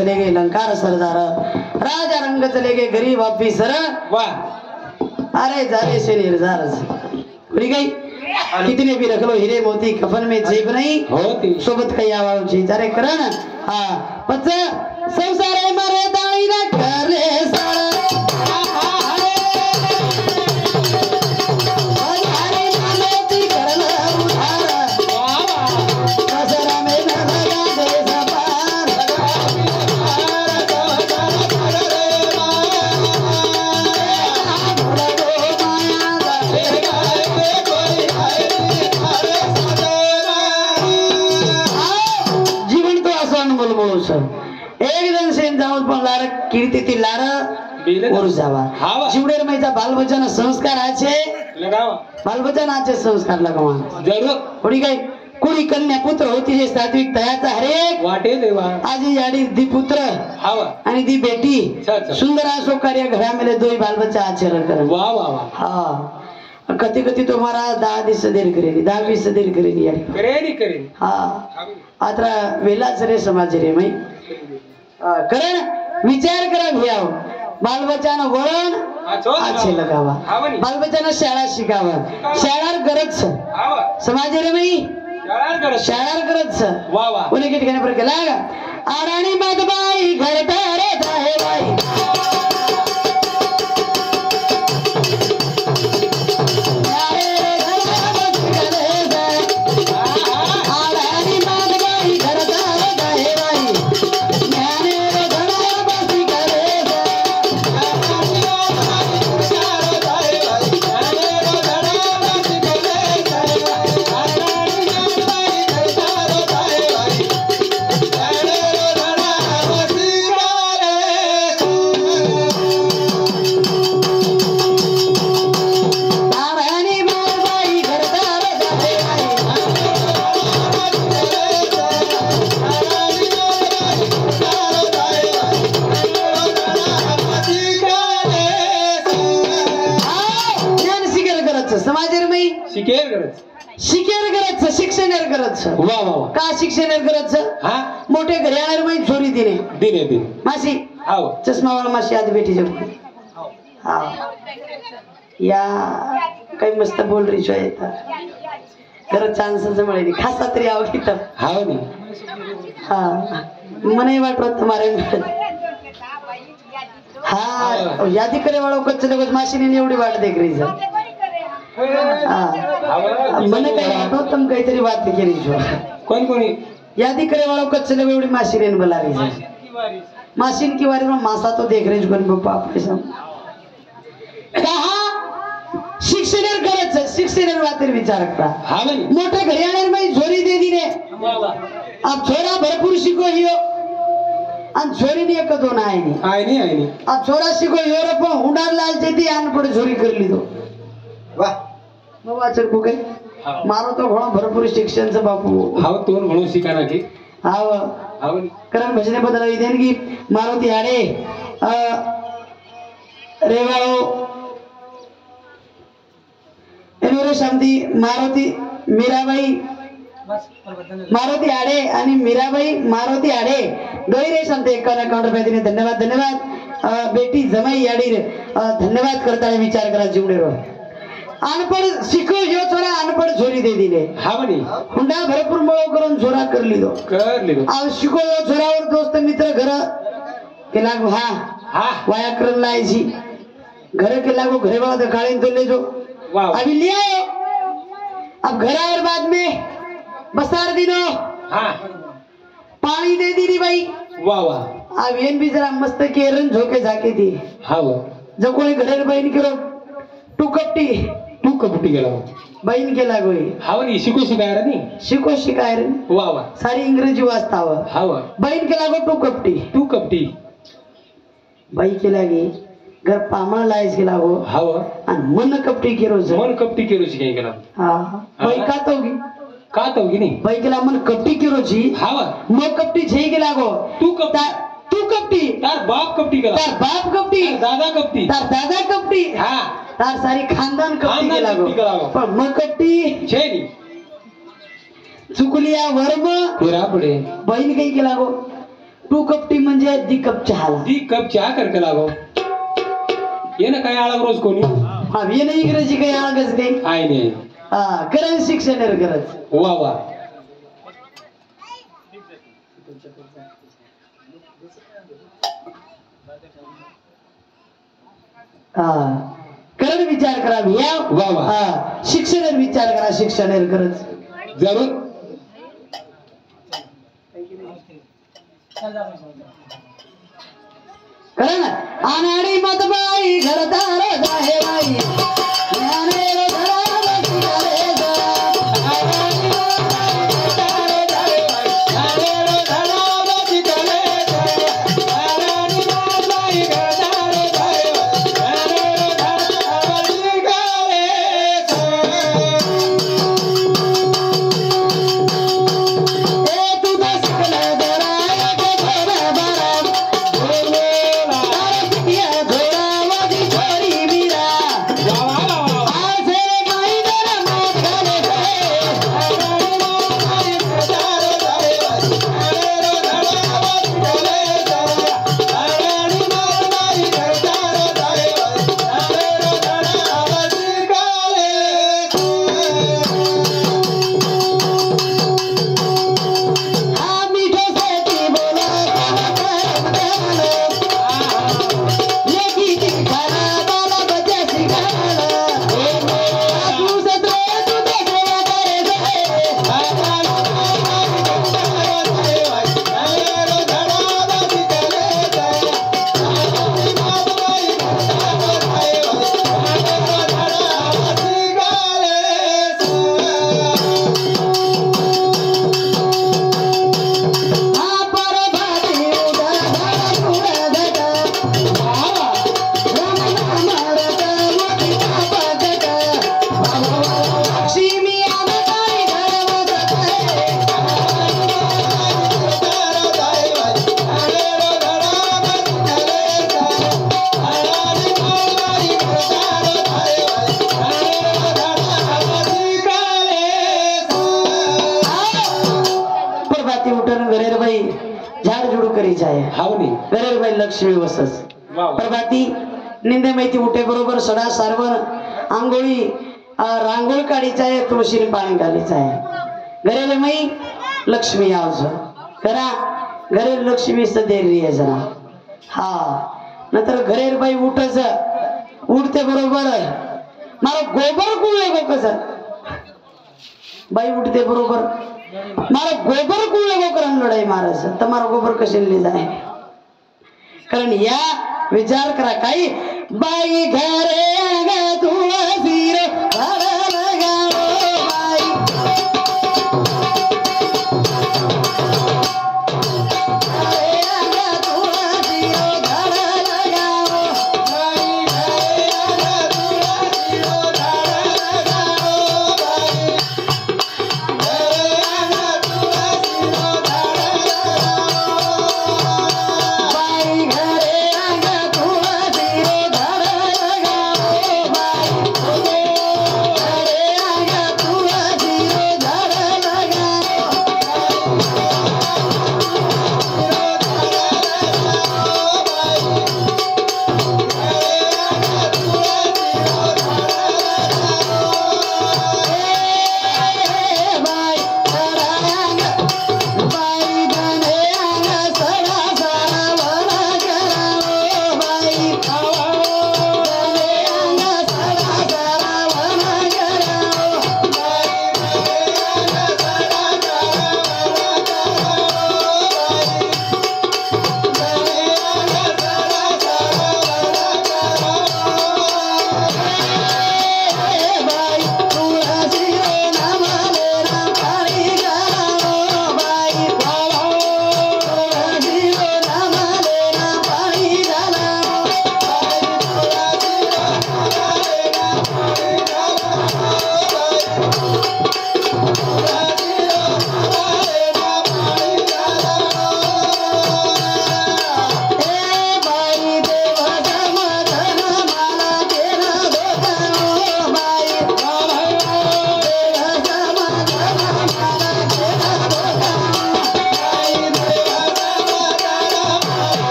चले गए लंकार सरदार, राजा रंग चले गए गरीब ऑफिसर। वाह अरे जारे से निर्जार उड़ी गई। कितने भी रख लो हीरे मोती कफन में जेब नहीं होती सोबत कई आवाज जी जारे करण। हाँ पच संसार मारे दाई ना करे सारा एकदम सेम जाऊन पण लार कीर्ती ती लार और जावा जीवडेर मैचा बालबच्चाना संस्कार आछे लगावा बालबच्चानाचे संस्कार लगावा जरूर कोणी काय कोणी कन्या पुत्र होती जे सात्विक तयाचा हरेक वाटे देवा आज याडी दी पुत्र हावा आणि दी बेटी सुंदर असो कार्य घरामध्ये दोई बालबच्चा आचरण कर वाह वाह वाह हाँ कति कति तुम्हारा 10 दिवस देर करेली 10-20 देर करेली याडी करेली हाँ आत्रा वेलाच रे समाज रे मै करण विचार करा घ्याव बालबच्चानं वळण आछे लगावा बालबच्चानं शाळा शिकावा शाळार गरज समाज रे मै शाळार गरज वाह वाह कोणी किती घेणे पर केला आराणी मातबाई घर तारे जाहे बाई शिक्षण वाह वाह का शिक्षण मोठे घरी माहिती चोरी दिने दिने दिन मासी हाव चष्मावाला मासी आधी बेटी जब हाँ या काही मस्त बोल रही छो येता खरं चान्सच मिळेल खासा तरी आवडी तर हाव नी हाँ मने वाटत तुम्हारे हाँ यादी करे वालों कच्चे कुछ मासी ने एवढी वाट देख रही है મને કઈ વાતો તમ કઈ તરી વાત કરી છો કોણ કોની યાદી કરે વાળો કચ્છ ને એવડી માસીને બોલાવી છે માસીન की बारे में मासा तो देख रहे कोण बापा आपले सम कहा शिक्षणेर गरज शिक्षणेर वातेर विचार करा हा बनी मोठे घरियाणेर मै झोरी दे दिने अब छोरा भरपूर शिको हियो अन झोरी ने एक दोन आहे नी अब छोरा शिको युरोप हुंडार लाल जेती अनपढ़ झोरी कर लीधो वाह वाचन को काय मारो तो घणो भरपूर शिक्षणचं बापू हाव तोन घणो शिकाना की हाव हाव कारण भजने बदलावी देन की मारुती आडे रेवाळो एनोरे शांती मारुती मीराबाई मारुती आडे आणि मीराबाई मारुती आडे दोईरे शांती 51 रुपये दिने धन्यवाद धन्यवाद बेटी जमाई याडी धन्यवाद करता विचार करा जीवडेरो अनपढ़ शिको यो छोरा अनपढ़ झोरी दे दिले हा बनी हुंडा भरपूर मळो करून झोरा कर लिदो अब शिको यो छोरावर दोस्त मित्र घर के लागो हा व्याकरण लायची घर के लागो घरे वाला काळी तो ले जो अभी ले आयो अब घर आए बाद में बसार दिनो पानी दे दी री भाई वाह वाह अब येन भी जरा मस्त केरन झोके जाके दी हाव जब कोणी घरे बहीण करो तू कपटी गेला बहीण केला गोई हाव नी शिको शिकायर नी शिको शिकायर वाह वाह सारी इंग्रजी वाचताव हाव बहीण केला गो तू कपटी बाई केला गे घर पामळ लायस गेला गो हाव आणि मन कपटी केरो शिकाय गेला हा बाई का तो गी नी बाई केला मन कपटी केरो जी हाव मग कपटी छे गेला गो तू कपटी तार बाप कपटी दादा कपटी हाँ तार सारी खानदान कपटी केला गो पण मग कपटी छे नी चुकलिया वर्म पुरा पडे बहीण काही केला गो टू कप टी म्हणजे दी कप चहाला दी कप चहा करके लागो ये ना काय आळा रोज कोणी हा ये नाही इंग्रजी काही आळगच काही आहे नाही हा करंज शिक्षण आहे करंज वा वा हा करण विचार करा या वा वा. हा शिक्षण विचार करा शिक्षण करंज जरूर करा ना अनाडी मतबाई घरदार जाहे बाई ज्ञानेर धरावती करे जा. भाई लक्ष्मी वसस प्रभाती निंदे माहिती उठे बरोबर सडा सारवण आंघोळी रांगोळ काढीचा आहे तुळशीने पाणी घालायचं आहे घरेले माई लक्ष्मी आवज करा घरे लक्ष्मी देरी आहे जरा हा नंतर घरेर बाई उठच उठते बरोबर मला गोबर कुळे गो कस बाई उठते बरोबर मला गोबर कुळे गो करण लढाई मारायच तुम्हाला गोबर कशी जाय कारण या विचार करा काही बाई घरे तुळसी रे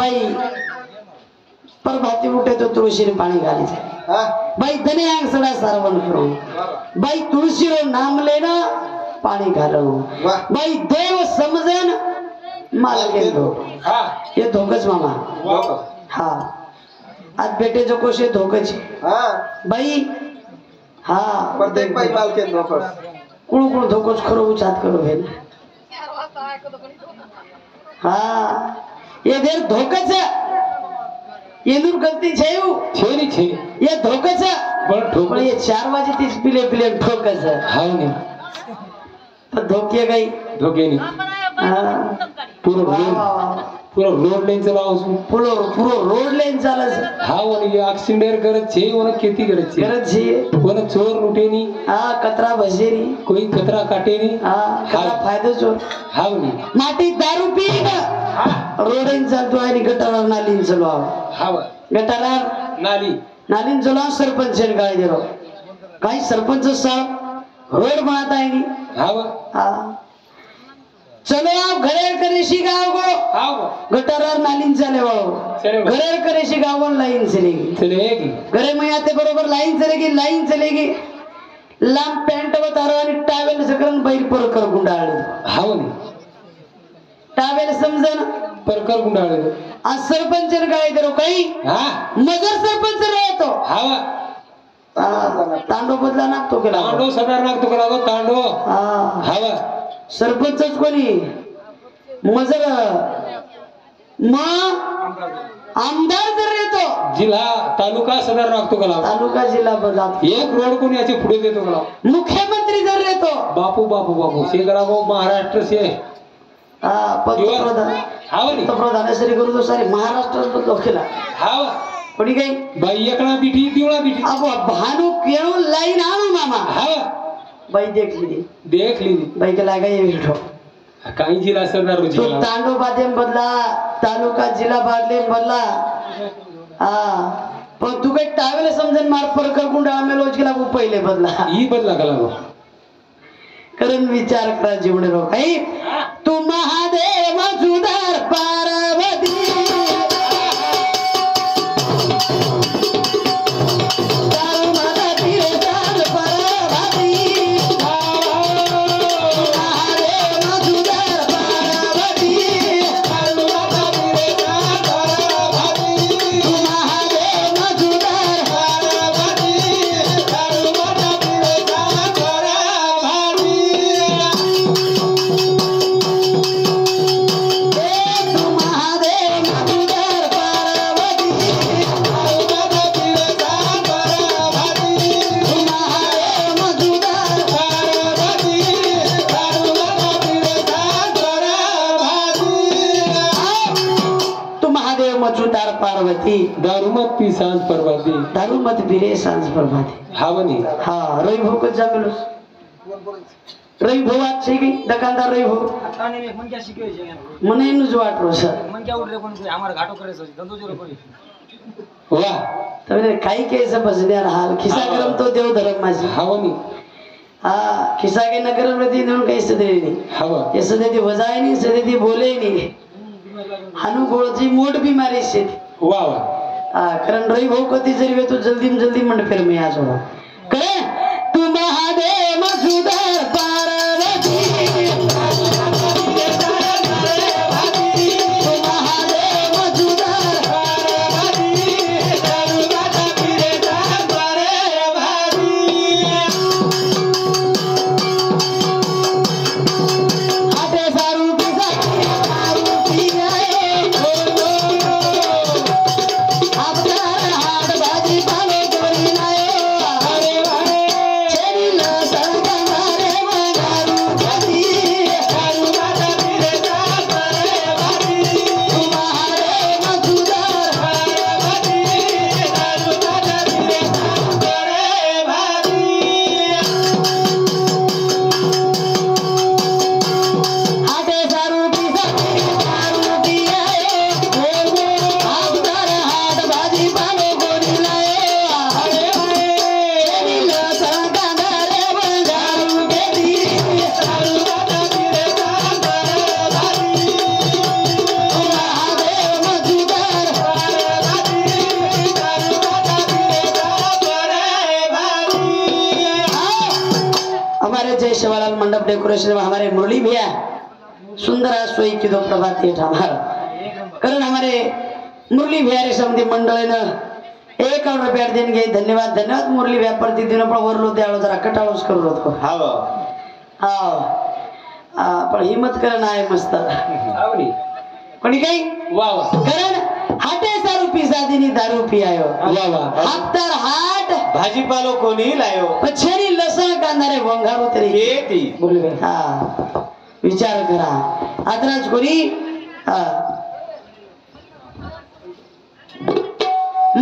बाई प्रभाती उठे तो तुळशीने पाणी घालायचं बाई धने आंग सडा सारवण करो बाई तुळशीरो नाम लेना पाणी घालव बाई देव समजन माल घेतो हे धोकच मामा हा आज बेटे जो कोशे धोकच बाई हा प्रत्येक बाई माल के धोकच कुळ कुळ धोकच खरो उचात करो भेन हा ये देर धोकच ये दूर गलती छेऊ छेनी छे ये धोकच पण ठोकळ ये 4 वाजे तीच पिले पिले ठोकच हाव ने पण धोके गई धोके नी पूरा रोड लेन चलाव पूरो रोड लेन चालस हाव ने एक्सीडेंट करत छे ओने खेती करत छे करत छे ओने चोर लुटे नी कतरा भसेरी कोई कतरा काटे नी कतरा फायदो चोर हाव नी माटी दारू पी रोडेन चालतो आणि गटारावर नालीन चलवाव हाव गटारावर नालीन चलवाव सरपंच गाय दिलो काही सरपंच साहब रोड बनत आहे नी हाव चलो आप घरेर करेशी गाँव को हाव गटारावर नालीन चले घरेर करेशी गाँव लाइन चलेगी घरे में आते बरोबर लाइन चलेगी लांब पॅन्ट व तारो आणि टावेल सकरन बैल परकर गुंडाळ हाव नी टावेल समजन परकर गुंडाळ आज सरपंच काय करो काही मजर सरपंच रहतो हाव तांडो बदला नागतो केला तांडो सदार नागतो केला गो तांडो हाव सरपंचच कोणी मजर आमदार जर येतो जिल्हा तालुका सदर नागतो केला तालुका जिल्हा बदला एक रोड कोणी याचे पुढे देतो केला मुख्यमंत्री जर येतो बापू से करा गो महाराष्ट्र से पंतप्रधान श्री गुरु सारी महाराष्ट्र लोकेला हाव पडी गई बाई एकला बिठी दिवळा बिठी अब भानु केळू लाइन आणू मामा हाव बाई देख ली बाई के लागा ये बैठो काही जिल्हा सरदार रोजी तो तांडो बादेम बदला तालुका जिल्हा बादलेम बदला पण तू काही टावेल समजन मार परकर गुंडा आम्ही रोज गेला पहिले बदला ही बदला कला गो कारण विचार करा जीवने रो काही तू महादेव जुदार पार्वती पार्वती दारू मत पी सांझ परवादी दारू मत पीरे सांझ परवादी हावनी रही भो को जामेलो रही भो आज छे की दुकानदार रही भो आने में मन क्या शिक्यो है मने नु जो वाट रो सर मन क्या उठ रे कोन हमार घाटो करे सर धंधो जोरो कोई वाह तने काही केस बसण्यार हाल खिसा गरम तो देव धर्म माझी हावनी खिसा के नगरम रती नेऊन काही सदे नाही हाव ये सदे ती वजाय नाही सदे ती बोले नाही हानु गोळची मोठ बीमारी से वाह वाह कारण रही भाऊ कधी जरी वे तो जल्दी मंड फिर में आज हो करे तू महादेव सुधर पार्वती मंडप डेकोरेशन में हमारे मुरली भैया सुंदर सोई की दो प्रभात हमारा कारण हमारे मुरली भैया रे समधी मंडळ एक रुपया देणगे धन्यवाद धन्यवाद मुरली भैया प्रतिदिन पण वरलो त्यावेळेस जरा कटाळूच करू होतो पण हिम्मत करण आहे मस्त आवडी कोणी काही वा वा कारण हाटे दारू पिसादीनी दारू पियायो वा वा हातर हाट भाजीपालो कोणी लायो पछेरी लसण कांदारे वंगारो तरी येती बोलवे हा विचार करा आदराज कोणी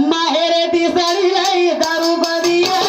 माहेरे ती साडी लाई दारू बदिया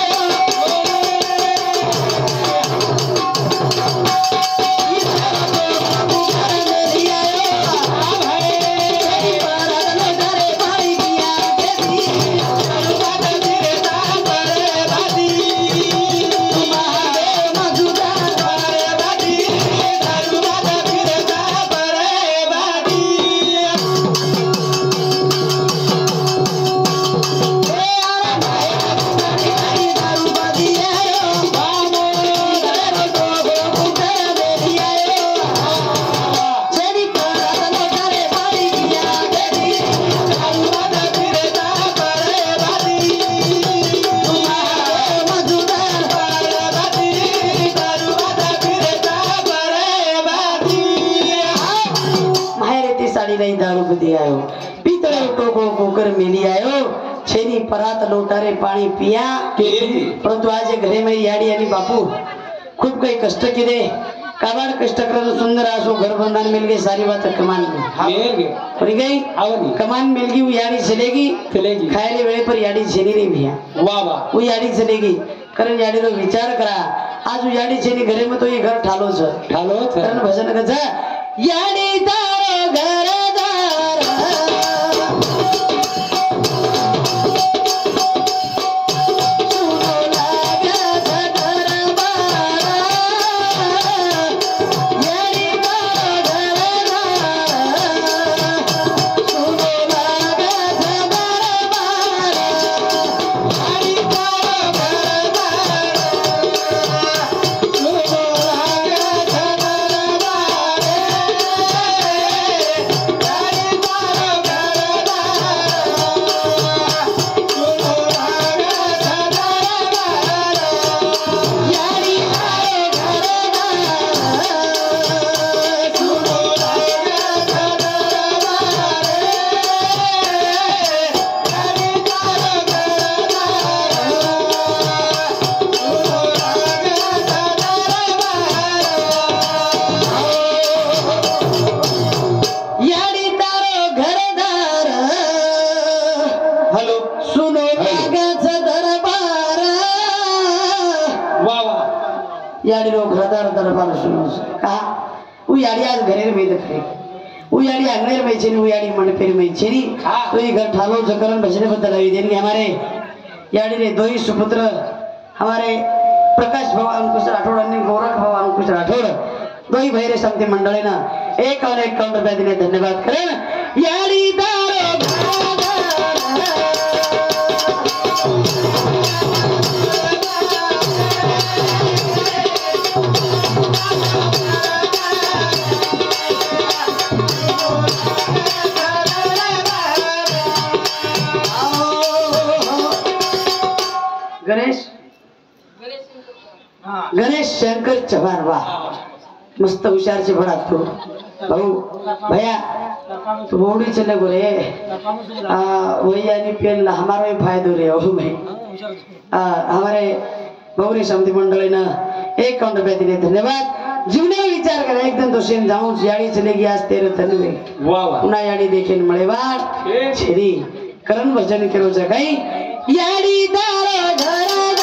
परात लोटारे पाणी पिया परंतु आज घरे में याडी आणि बापू खूप काही कष्ट केले काबाड कष्ट करत सुंदर आसो घर बंधन मिल गई सारी बात कमान मिल गई कमान मिल गई वो याडी चलेगी खायले वेळे पर याडी छेनी रे भैया वाह वाह वो याडी चलेगी कारण याडी रो विचार करा आज वो याडी छेनी घरे में तो ये घर ठालो कारण भजन कसा याडी तारो घरदार याडी लोग घरदार दरबार सुनो का वो याडी आज घरे में देखे वो याडी अंगनेर में छेनी वो याडी मंडपेर में छेनी तो ये घर ठालो जकरण भजने बदल आई देंगे हमारे याडी रे दो ही सुपुत्र हमारे प्रकाश भगवान कुछ राठौड़ आणि गोरख भगवान कुछ राठौड़ दो ही भैरे समिति मंडळे ना एक और एक काउंटर पे दिने धन्यवाद करें याडी दारो गणेश शंकर चव्हाण वाह मस्त हुशार से बड़ा तू भाऊ भैया तू बोड़ी चले गोरे वही यानी पेन हमारा भी फायदो रे हो भाई हमारे गौरी समिति मंडल ना एक काउंटर पे दिने धन्यवाद जीवने विचार कर एकदम तो सेन जाऊं याडी चलेगी आज तेरे तन में वाह वाह पुन्हा याडी देखेन मळेवार छेरी करण भजन करो जगाई याडी दारो घरदार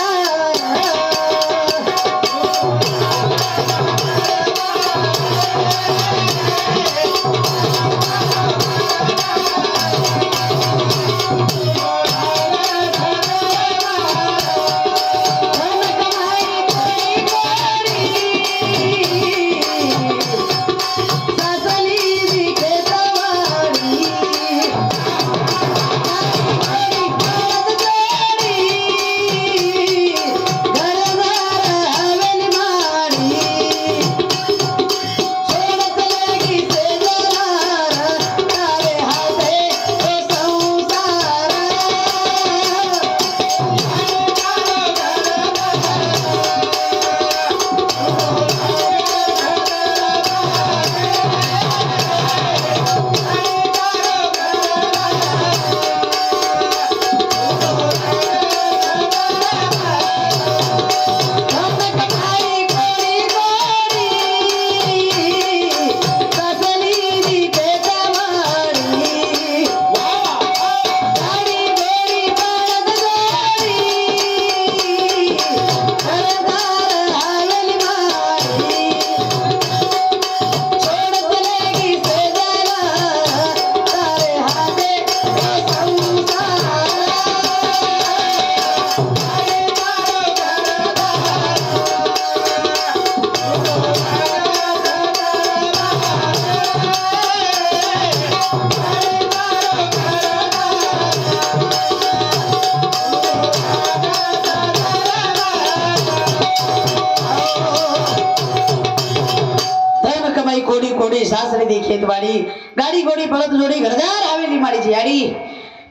दी खेतवाड़ी गाड़ी घोड़ी बलद जोड़ी घरदार हवेली मारी छी याड़ी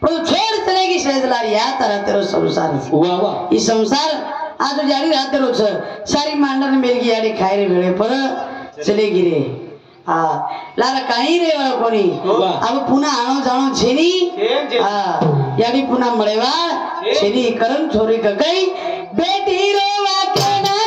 पर छोड़ चलेगी शेजलारी या तरह तेरो संसार वाह वाह ई संसार आज याड़ी रात तेरो छ सारी मांडन मिल गई याड़ी खाए रे भेड़े पर चलेगी रे हाँ लारा कहीं रे वाला कोनी अब पुनः आनो जानो छेनी हाँ याड़ी पुनः मरेवा छेनी करम छोरी का गई बेटी रोवा के ना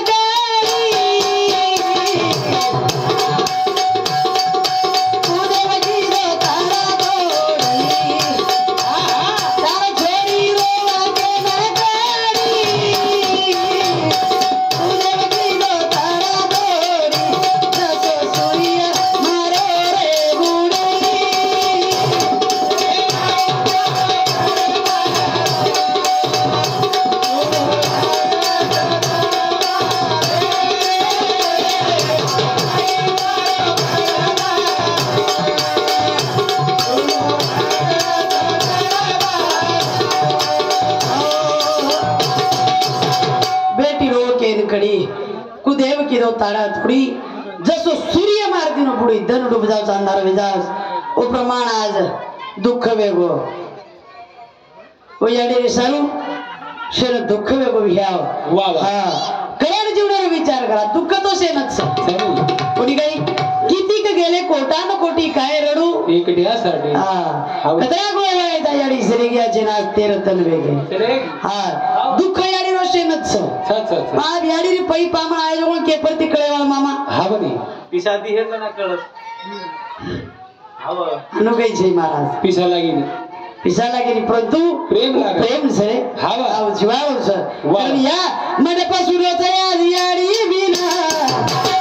कुदेव की दो तारा थोड़ी जसो सूर्य मार दिनो बुड़ी धन डूब जाओ चांदार विजास ओ प्रमाण आज दुख वेगो ओ याडी रे सालू शेर दुख वेगो विहाव वाह वाह हां करण जीवनावर विचार करा दुःख तो शेनच कोणी काही किती क गेले कोटान कोटी काय रडू एकट्यासाठी हां कतरा गोळायचा याडी सरीग्याचे नाच तेर तन वेगे हां दुःख याडी रो शेनच सच आप याडी रे पै पामण आय जो के प्रति कळेवाळ मामा हा बनी पिसादी हे ना कळत हाव अनु काही जय महाराज पिसा लागिन पिसा लागे परंतु प्रेम लागे प्रेम से हावा जीवाव सर या मडपासून याडी बिना